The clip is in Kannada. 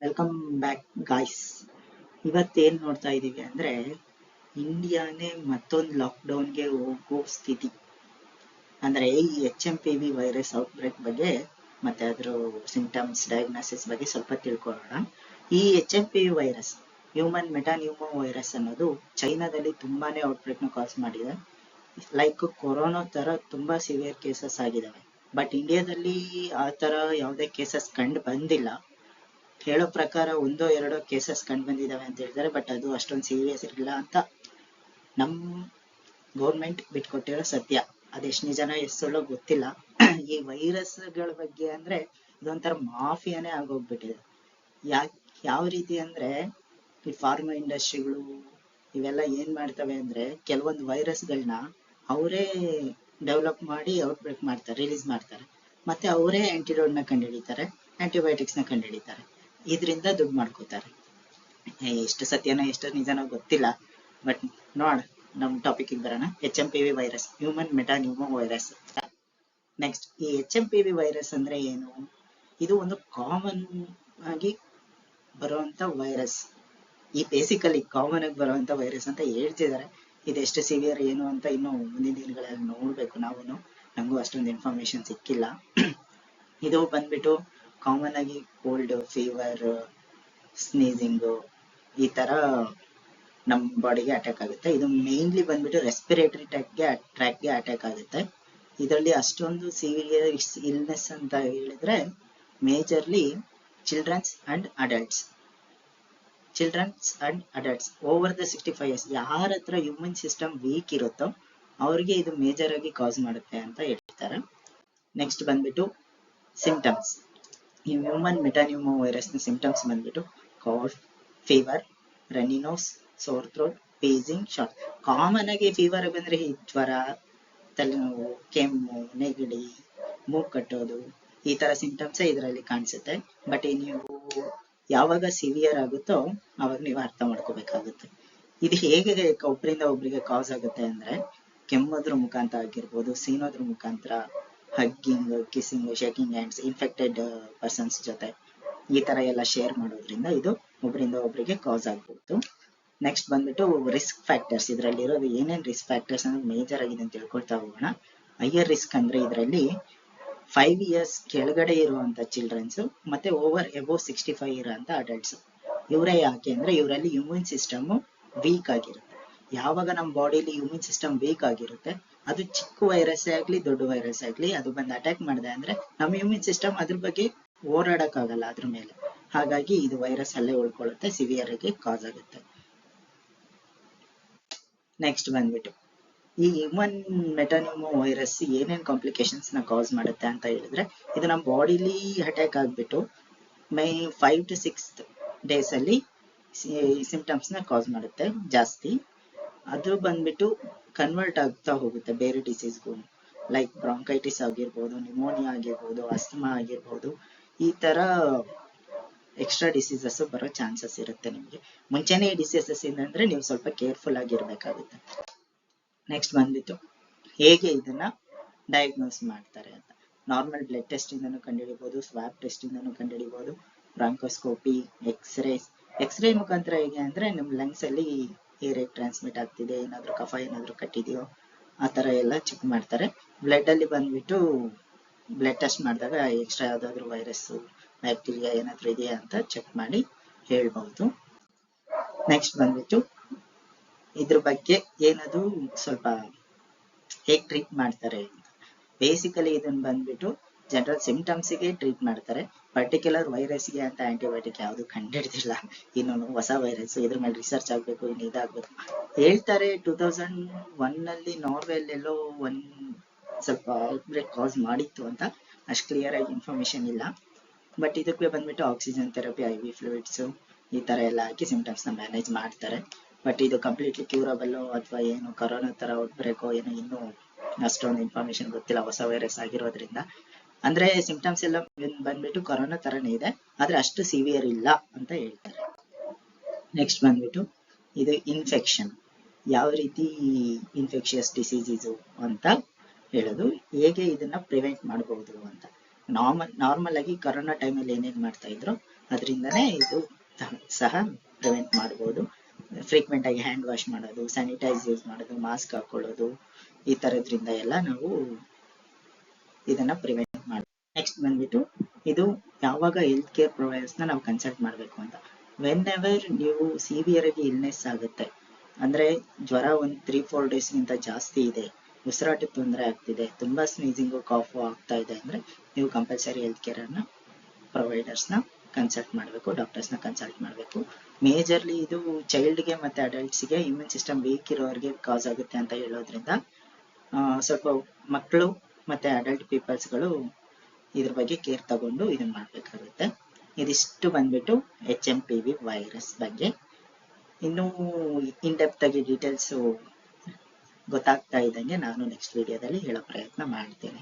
Welcome back guys. ಇವತ್ತೇನ್ ನೋಡ್ತಾ ಇದೀವಿ ಅಂದ್ರೆ ಇಂಡಿಯಾನೇ ಮತ್ತೊಂದು ಲಾಕ್ಡೌನ್ಗೆ ಹೋಗೋ ಸ್ಥಿತಿ. ಅಂದ್ರೆ ಈ HMPV ವೈರಸ್ ಔಟ್ಬ್ರೇಕ್ ಬಗ್ಗೆ ಮತ್ತೆ ಅದ್ರ ಸಿಂಟಮ್ಸ್ ಡಯಾಗ್ನೋಸಿಸ್ ಬಗ್ಗೆ ಸ್ವಲ್ಪ ತಿಳ್ಕೊಳ್ಳೋಣ. ಈ HMPV ವೈರಸ್, ಹ್ಯೂಮನ್ ಮೆಟಾನ್ಯೂಮೋ ವೈರಸ್ ಅನ್ನೋದು ಚೈನಾದಲ್ಲಿ ತುಂಬಾನೇ ಔಟ್ಬ್ರೇಕ್ ನ ಕಾಸ್ ಮಾಡಿದೆ. ಲೈಕ್ ಕೊರೋನಾ ತರ ತುಂಬಾ ಸಿವಿಯರ್ ಕೇಸಸ್ ಆಗಿದಾವೆ. ಬಟ್ ಇಂಡಿಯಾದಲ್ಲಿ ಆ ತರ ಯಾವುದೇ ಕೇಸಸ್ ಕಂಡು ಬಂದಿಲ್ಲ. ಹೇಳೋ ಪ್ರಕಾರ ಒಂದೋ ಎರಡೋ ಕೇಸಸ್ ಕಂಡು ಬಂದಿದಾವೆ ಅಂತ ಹೇಳ್ತಾರೆ. ಬಟ್ ಅದು ಅಷ್ಟೊಂದು ಸೀರಿಯಸ್ ಇರಲಿಲ್ಲ ಅಂತ ನಮ್ ಗೌರ್ಮೆಂಟ್ ಬಿಟ್ಕೊಟ್ಟಿರೋ ಸತ್ಯ. ಅದೆಷ್ಟು ನಿಜನೋ ಎಷ್ಟು ಸುಳ್ಳೋ ಗೊತ್ತಿಲ್ಲ. ಈ ವೈರಸ್ಗಳ ಬಗ್ಗೆ ಅಂದ್ರೆ ಇದೊಂಥರ ಮಾಫಿಯಾನೇ ಆಗೋಗ್ಬಿಟ್ಟಿದೆ. ಯಾವ ರೀತಿ ಅಂದ್ರೆ ಈ ಫಾರ್ಮಾ ಇಂಡಸ್ಟ್ರಿಗಳು ಇವೆಲ್ಲ ಏನ್ ಮಾಡ್ತವೆ ಅಂದ್ರೆ ಕೆಲವೊಂದು ವೈರಸ್ಗಳನ್ನ ಅವರೇ ಡೆವಲಪ್ ಮಾಡಿ ಔಟ್ಬ್ರೇಕ್ ಮಾಡ್ತಾರೆ, ರಿಲೀಸ್ ಮಾಡ್ತಾರೆ. ಮತ್ತೆ ಅವರೇ ಆಂಟಿಡೋಟ್ ನ ಕಂಡುಹಿಡಿತಾರೆ, ಆಂಟಿಬಯೋಟಿಕ್ಸ್ ನ ಕಂಡುಹಿಡಿತಾರೆ. ಇದರಿಂದ ದುಡ್ಡು ಮಾಡ್ಕೋತಾರೆ. ಎಷ್ಟು ಸತ್ಯನೋ ಎಷ್ಟು ನಿಜನೋ ಗೊತ್ತಿಲ್ಲ. ಬಟ್ ನೋಡ, ನಮ್ ಟಾಪಿಕ್ ಬರೋಣ. HMPV virus, human metapneumovirus. Next, ಈ HMPV ವೈರಸ್ ಅಂದ್ರೆ ಏನು? ಇದು ಒಂದು ಕಾಮನ್ ಆಗಿ ಬರುವಂತ ವೈರಸ್. ಈ ಬೇಸಿಕಲಿ ಕಾಮನ್ ಆಗಿ ಬರುವಂತ ವೈರಸ್ ಅಂತ ಹೇಳ್ತಿದ್ದಾರೆ. ಇದೆಷ್ಟು ಸಿವಿಯರ್ ಏನು ಅಂತ ಇನ್ನು ಮುಂದಿನ ದಿನಗಳಲ್ಲಿ ನೋಡ್ಬೇಕು. ನಂಗೂ ಅಷ್ಟೊಂದು ಇನ್ಫಾರ್ಮೇಶನ್ ಸಿಕ್ಕಿಲ್ಲ. ಇದು ಬಂದ್ಬಿಟ್ಟು ಕಾಮನ್ ಆಗಿ ಕೋಲ್ಡ್, ಫೀವರ್, ಸ್ನೀಸಿಂಗ್ ಈ ತರ ನಮ್ ಬಾಡಿಗೆ ಅಟ್ಯಾಕ್ ಆಗುತ್ತೆ. ಇದು ಮೇನ್ಲಿ ಬಂದ್ಬಿಟ್ಟು ರೆಸ್ಪಿರೇಟರಿ ಟ್ರ್ಯಾಕ್ಗೆ ಅಟ್ಯಾಕ್ ಆಗುತ್ತೆ. ಇದರಲ್ಲಿ ಅಷ್ಟೊಂದು ಸೀರಿಯಸ್ ಇಲ್ನೆಸ್ ಅಂತ ಹೇಳಿದ್ರೆ majorly childrens and adults over the 65 years. ಯಾರ ಹತ್ರ ಹ್ಯೂಮನ್ ಸಿಸ್ಟಮ್ ವೀಕ್ ಇರುತ್ತೋ ಅವ್ರಿಗೆ ಇದು ಮೇಜರ್ ಆಗಿ ಕಾಸ್ ಮಾಡುತ್ತೆ ಅಂತ ಹೇಳ್ತಾರೆ. ನೆಕ್ಸ್ಟ್ ಬಂದ್ಬಿಟ್ಟು ಸಿಂಟಮ್ಸ್. ಈ ಹ್ಯೂಮನ್ ಮೆಟಾನ್ಯೂಮೋ ವೈರಸ್ ನ ಸಿಂಟಮ್ಸ್ ಬಂದ್ಬಿಟ್ಟು cough, fever, runny nose, sore throat, wheezing, short. Common ಆಗಿ ಫೀವರ್ ಬಂದ್ರೆ ಜ್ವರ, ತಲೆನೋವು, ಕೆಮ್ಮು, ನೆಗಡಿ, ಮೂಗ್ ಕಟ್ಟೋದು ಈ ತರ ಸಿಂಟಮ್ಸ್ ಇದರಲ್ಲಿ ಕಾಣಿಸುತ್ತೆ. ಬಟ್ ನೀವು ಯಾವಾಗ ಸಿವಿಯರ್ ಆಗುತ್ತೋ ಅವಾಗ ನೀವು ಅರ್ಥ ಮಾಡ್ಕೋಬೇಕಾಗುತ್ತೆ. ಇದು ಹೇಗೆ ಒಬ್ಬರಿಂದ ಒಬ್ರಿಗೆ ಕಾಸ್ ಆಗುತ್ತೆ ಅಂದ್ರೆ ಕೆಮ್ಮೋದ್ರ ಮುಖಾಂತರ ಆಗಿರ್ಬೋದು, ಸೀನೋದ್ರ ಮುಖಾಂತರ, hugging, kissing, shaking hands, infected persons ಜೊತೆ ಈ ತರ ಎಲ್ಲ ಶೇರ್ ಮಾಡೋದ್ರಿಂದ ಇದು ಒಬ್ಬರಿಂದ ಒಬ್ಬರಿಗೆ ಕಾಸ್ ಆಗ್ಬಹುದು. ನೆಕ್ಸ್ಟ್ ಬಂದ್ಬಿಟ್ಟು ರಿಸ್ಕ್ ಫ್ಯಾಕ್ಟರ್ಸ್. ಇದರಲ್ಲಿ ಇರೋದು ಏನೇನ್ ರಿಸ್ಕ್ ಫ್ಯಾಕ್ಟರ್ಸ್ ಅಂದ್ರೆ ಮೇಜರ್ ಆಗಿದೆ ಅಂತ ತಿಳ್ಕೊಳ್ತಾ ಹೋಗೋಣ. ಹೈಯರ್ ರಿಸ್ಕ್ ಅಂದ್ರೆ ಇದರಲ್ಲಿ 5 years ಕೆಳಗಡೆ ಇರುವಂತ ಚಿಲ್ಡ್ರನ್ಸ್ ಮತ್ತೆ ಓವರ್ ಎಬೋವ್ 65 ಇರುವಂತ ಅಡಲ್ಟ್ಸ್. ಇವರೇ ಯಾಕೆ ಅಂದ್ರೆ ಇವರಲ್ಲಿ ಇಮ್ಯೂನ್ ಸಿಸ್ಟಮ್ ವೀಕ್ ಆಗಿರುತ್ತೆ. ಯಾವಾಗ ನಮ್ಮ ಬಾಡಿಲಿ ಇಮ್ಯೂನ್ ಸಿಸ್ಟಮ್ ವೀಕ್ ಆಗಿರುತ್ತೆ, ಅದು ಚಿಕ್ಕ ವೈರಸ್ ಆಗ್ಲಿ ದೊಡ್ಡ ವೈರಸ್ ಆಗ್ಲಿ ಅದು ಬಂದು ಅಟ್ಯಾಕ್ ಮಾಡಿದೆ ಅಂದ್ರೆ ನಮ್ಮ ಇಮ್ಯೂನ್ ಸಿಸ್ಟಮ್ ಅದ್ರ ಬಗ್ಗೆ ಹೋರಾಡಕ್ ಆಗಲ್ಲ ಅದ್ರ ಮೇಲೆ. ಹಾಗಾಗಿ ಇದು ವೈರಸ್ ಅಲ್ಲೇ ಉಳ್ಕೊಳ್ಳುತ್ತೆ, ಸಿವಿಯರ್ ಆಗಿ ಕಾಸ್ ಆಗುತ್ತೆ. ನೆಕ್ಸ್ಟ್ ಬಂದ್ಬಿಟ್ಟು ಈ ಹ್ಯೂಮನ್ ಮೆಟಾನ್ಯೂಮೋ ವೈರಸ್ ಏನೇನ್ ಕಾಂಪ್ಲಿಕೇಶನ್ಸ್ ನ ಕಾಸ್ ಮಾಡುತ್ತೆ ಅಂತ ಹೇಳಿದ್ರೆ, ಇದು ನಮ್ಮ ಬಾಡಿಲಿ ಅಟ್ಯಾಕ್ ಆಗ್ಬಿಟ್ಟು 5 to 6 days ಅಲ್ಲಿ ಸಿಂಪ್ಟಮ್ಸ್ ನ ಕಾಸ್ ಮಾಡುತ್ತೆ ಜಾಸ್ತಿ. ಅದು ಬಂದ್ಬಿಟ್ಟು ಕನ್ವರ್ಟ್ ಆಗ್ತಾ ಹೋಗುತ್ತೆ ಬೇರೆ ಡಿಸೀಸ್ಗೂ. ಲೈಕ್ ಬ್ರಾಂಕೈಟಿಸ್ ಆಗಿರ್ಬೋದು, ನ್ಯೂಮೋನಿಯಾ ಆಗಿರ್ಬೋದು, ಅಸ್ತಮಾ ಆಗಿರ್ಬೋದು. ಈ ತರ ಎಕ್ಸ್ಟ್ರಾ ಡಿಸೀಸಸ್ ಬರೋ ಚಾನ್ಸಸ್ ಇರುತ್ತೆ ನಿಮ್ಗೆ. ಮುಂಚೆನೆ ಈ ಡಿಸೀಸಸ್ ಅಂದ್ರೆ ನೀವು ಸ್ವಲ್ಪ ಕೇರ್ಫುಲ್ ಆಗಿರ್ಬೇಕಾಗುತ್ತೆ. ನೆಕ್ಸ್ಟ್ ಬಂದ್ಬಿಟ್ಟು ಹೇಗೆ ಇದನ್ನ ಡಯಾಗ್ನೋಸ್ ಮಾಡ್ತಾರೆ ಅಂತ. ನಾರ್ಮಲ್ ಬ್ಲಡ್ ಟೆಸ್ಟ್ ಇಂದನೂ ಕಂಡುಹಿಡಿಬಹುದು, ಸ್ವಾಬ್ ಟೆಸ್ಟ್ ಇಂದನೂ ಕಂಡುಹಿಡಿಬಹುದು, ಬ್ರಾಂಕೋಸ್ಕೋಪಿ, ಎಕ್ಸ್ರೇ ಮುಖಾಂತರ ಹೇಗೆ ಅಂದ್ರೆ ನಿಮ್ ಲಂಗ್ಸ್ ಅಲ್ಲಿ ಏರ್ ಟ್ರಾನ್ಸ್ಮಿಟ್ ಆಗ್ತಿದೆ, ಏನಾದ್ರು ಕಫ ಏನಾದ್ರು ಕಟ್ಟಿದೆಯೋ ಆ ತರ ಎಲ್ಲ ಚೆಕ್ ಮಾಡ್ತಾರೆ. ಬ್ಲಡ್ ಅಲ್ಲಿ ಬಂದ್ಬಿಟ್ಟು ಬ್ಲಡ್ ಟೆಸ್ಟ್ ಮಾಡಿದಾಗ ಎಕ್ಸ್ಟ್ರಾ ಯಾವ್ದಾದ್ರು ವೈರಸ್, ಬ್ಯಾಕ್ಟೀರಿಯಾ ಏನಾದ್ರು ಇದೆಯಾ ಅಂತ ಚೆಕ್ ಮಾಡಿ ಹೇಳ್ಬಹುದು. ನೆಕ್ಸ್ಟ್ ಬಂದ್ಬಿಟ್ಟು ಇದ್ರ ಬಗ್ಗೆ ಏನದು ಸ್ವಲ್ಪ ಹೇಗ್ ಟ್ರೀಟ್ ಮಾಡ್ತಾರೆ ಅಂತ. ಬೇಸಿಕಲಿ ಇದನ್ನ ಬಂದ್ಬಿಟ್ಟು ಜನರಲ್ ಸಿಂಪ್ಟಮ್ಸ್ ಗೆ ಟ್ರೀಟ್ ಮಾಡ್ತಾರೆ. ಪರ್ಟಿಕ್ಯುಲರ್ ವೈರಸ್ಗೆ ಅಂತ ಆಂಟಿಬಯೋಟಿಕ್ ಯಾವುದು ಕಂಡುಹಿಡಿದಿಲ್ಲ. ಇನ್ನೊಂದು ಹೊಸ ವೈರಸ್, ಇದ್ರ ಮೇಲೆ ರಿಸರ್ಚ್ ಆಗ್ಬೇಕು, ಇನ್ನು ಇದಾಗ್ಬೇಕು ಹೇಳ್ತಾರೆ. 2001 ಅಲ್ಲಿ ನಾರ್ವೆಲ್ಲೆಲ್ಲೋ ಒಂದ್ ಸ್ವಲ್ಪ ಔಟ್ಬ್ರೇಕ್ ಕಾಸ್ ಮಾಡಿತ್ತು ಅಂತ, ಅಷ್ಟು ಕ್ಲಿಯರ್ ಆಗಿ ಇನ್ಫಾರ್ಮೇಶನ್ ಇಲ್ಲ. ಬಟ್ ಇದಕ್ಕೆ ಬಂದ್ಬಿಟ್ಟು ಆಕ್ಸಿಜನ್ ಥೆರಪಿ, IV ಫ್ಲೂಯಿಡ್ಸ್ ಈ ತರ ಎಲ್ಲ ಹಾಕಿ ಸಿಂಪ್ಟಮ್ಸ್ ನ ಮ್ಯಾನೇಜ್ ಮಾಡ್ತಾರೆ. ಬಟ್ ಇದು ಕಂಪ್ಲೀಟ್ಲಿ ಕ್ಯೂರಬಲ್ ಅಥವಾ ಏನು ಕರೋನಾ ತರ ಔಟ್ಬ್ರೇಕೋ ಏನೋ ಇನ್ನೂ ಅಷ್ಟೊಂದು ಇನ್ಫಾರ್ಮೇಶನ್ ಗೊತ್ತಿಲ್ಲ, ಹೊಸ ವೈರಸ್ ಆಗಿರೋದ್ರಿಂದ. ಅಂದ್ರೆ ಸಿಂಪ್ಟಮ್ಸ್ ಎಲ್ಲ ಬಂದ್ಬಿಟ್ಟು ಕೊರೋನಾ ತರನೇ ಇದೆ, ಆದ್ರೆ ಅಷ್ಟು ಸಿವಿಯರ್ ಇಲ್ಲ ಅಂತ ಹೇಳ್ತಾರೆ. ನೆಕ್ಸ್ಟ್ ಬಂದ್ಬಿಟ್ಟು ಇದು ಇನ್ಫೆಕ್ಷನ್, ಯಾವ ರೀತಿ ಇನ್ಫೆಕ್ಷಿಯಸ್ ಡಿಸೀಸ್ ಇದು ಅಂತ ಹೇಳೋದು, ಹೇಗೆ ಇದನ್ನ ಪ್ರಿವೆಂಟ್ ಮಾಡಬಹುದು ಅಂತ. ನಾರ್ಮಲ್ ಆಗಿ ಕೊರೋನಾ ಟೈಮಲ್ಲಿ ಏನೇನ್ ಮಾಡ್ತಾ ಇದ್ರು, ಅದರಿಂದನೇ ಇದು ಸಹ ಪ್ರಿವೆಂಟ್ ಮಾಡ್ಬೋದು. ಫ್ರೀಕ್ವೆಂಟ್ ಆಗಿ ಹ್ಯಾಂಡ್ ವಾಶ್ ಮಾಡೋದು, ಸ್ಯಾನಿಟೈಸ್ ಯೂಸ್ ಮಾಡೋದು, ಮಾಸ್ಕ್ ಹಾಕೊಳ್ಳೋದು, ಈ ತರದ್ರಿಂದ ಎಲ್ಲ ನಾವು ಇದನ್ನ ಪ್ರಿವೆಂಟ್ ಮಾಡ್ಬೋದು. ನೆಕ್ಸ್ಟ್ ಬಂದ್ಬಿಟ್ಟು ಇದು ಯಾವಾಗ ಹೆಲ್ತ್ ಕೇರ್ ಪ್ರೊವೈಡರ್ಸ್ನ ನಾವು ಕನ್ಸಲ್ಟ್ ಮಾಡಬೇಕು ಅಂತ. ವೆನ್ ಎವರ್ ನೀವು ಸಿವಿಯರ್ ಆಗಿ ಇಲ್ನೆಸ್ ಆಗುತ್ತೆ, ಅಂದ್ರೆ ಜ್ವರ ಒಂದು 3-4 ಡೇಸ್ಗಿಂತ ಜಾಸ್ತಿ ಇದೆ, ಉಸಿರಾಟದ ತೊಂದರೆ ಆಗ್ತಿದೆ, ತುಂಬಾ ಸ್ನೀಸಿಂಗು ಕಾಫು ಆಗ್ತಾ ಇದೆ ಅಂದ್ರೆ ನೀವು ಕಂಪಲ್ಸರಿ ಹೆಲ್ತ್ ಕೇರ್ ಅನ್ನ ಪ್ರೊವೈಡರ್ಸ್ನ ಕನ್ಸಲ್ಟ್ ಮಾಡಬೇಕು, ಡಾಕ್ಟರ್ಸ್ನ ಕನ್ಸಲ್ಟ್ ಮಾಡಬೇಕು. ಮೇಜರ್ಲಿ ಇದು ಚೈಲ್ಡ್ಗೆ ಮತ್ತೆ ಅಡಲ್ಟ್ಸ್ಗೆ ಇಮ್ಯೂನ್ ಸಿಸ್ಟಮ್ ವೀಕ್ ಇರೋರಿಗೆ ಕಾಸ್ ಆಗುತ್ತೆ ಅಂತ ಹೇಳೋದ್ರಿಂದ ಸ್ವಲ್ಪ ಮಕ್ಕಳು ಮತ್ತೆ ಅಡಲ್ಟ್ ಪೀಪಲ್ಸ್ಗಳು ಇದ್ರ ಬಗ್ಗೆ ಕೇರ್ ತಗೊಂಡು ಇದನ್ನ ಮಾಡಬೇಕಾಗುತ್ತೆ. ಇದಿಷ್ಟು ಬಂದ್ಬಿಟ್ಟು HMPV ವೈರಸ್ ಬಗ್ಗೆ. ಇನ್ನು ಇನ್ ಡೆಪ್ತ್ ಆಗಿ ಡೀಟೇಲ್ಸ್ ಗೊತ್ತಾಗ್ತಾ ಇದ್ದಂಗೆ ನಾನು ನೆಕ್ಸ್ಟ್ ವಿಡಿಯೋದಲ್ಲಿ ಹೇಳೋ ಪ್ರಯತ್ನ ಮಾಡ್ತೇನೆ.